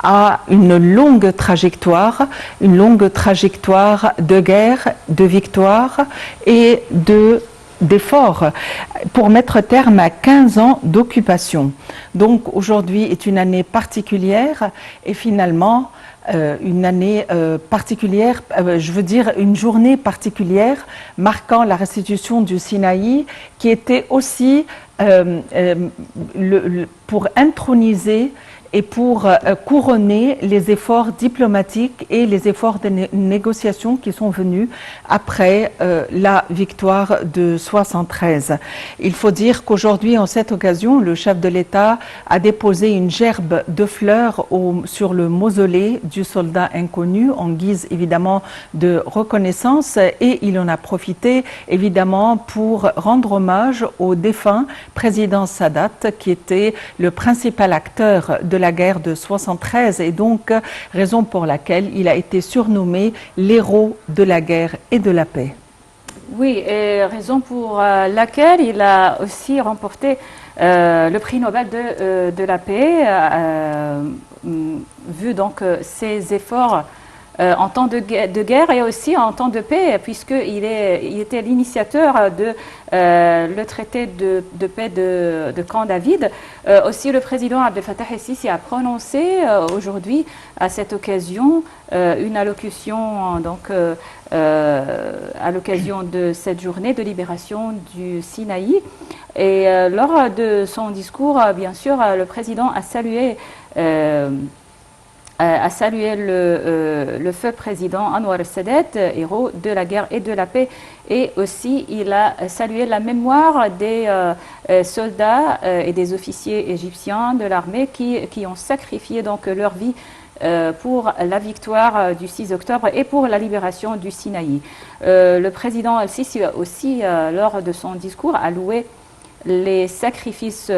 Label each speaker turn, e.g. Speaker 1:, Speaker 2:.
Speaker 1: a une longue trajectoire de guerre, de victoire et d'efforts pour mettre terme à 15 ans d'occupation. Donc aujourd'hui est une année particulière et finalement une année particulière, je veux dire une journée particulière marquant la restitution du Sinaï qui était aussi pour introniser et pour couronner les efforts diplomatiques et les efforts de négociation qui sont venus après la victoire de 73. Il faut dire qu'aujourd'hui, en cette occasion, le chef de l'État a déposé une gerbe de fleurs sur le mausolée du soldat inconnu en guise évidemment de reconnaissance et il en a profité évidemment pour rendre hommage au défunt président Sadat qui était le principal acteur de la guerre de 73 et donc raison pour laquelle il a été surnommé l'héros de la guerre et de la paix.
Speaker 2: Oui, et raison pour laquelle il a aussi remporté le prix Nobel de la paix, vu donc ses efforts en temps de guerre et aussi en temps de paix, puisqu'il était l'initiateur de le traité de paix de Camp David. Aussi, le président Abdel Fattah el-Sisi a prononcé aujourd'hui, à cette occasion, une allocution donc, à l'occasion de cette journée de libération du Sinaï. Et lors de son discours, bien sûr, le président a salué le feu président Anwar el-Sadat, héros de la guerre et de la paix, et aussi il a salué la mémoire des soldats et des officiers égyptiens de l'armée qui ont sacrifié donc leur vie pour la victoire du 6 octobre et pour la libération du Sinaï. Le président al-Sisi aussi, lors de son discours, a loué les sacrifices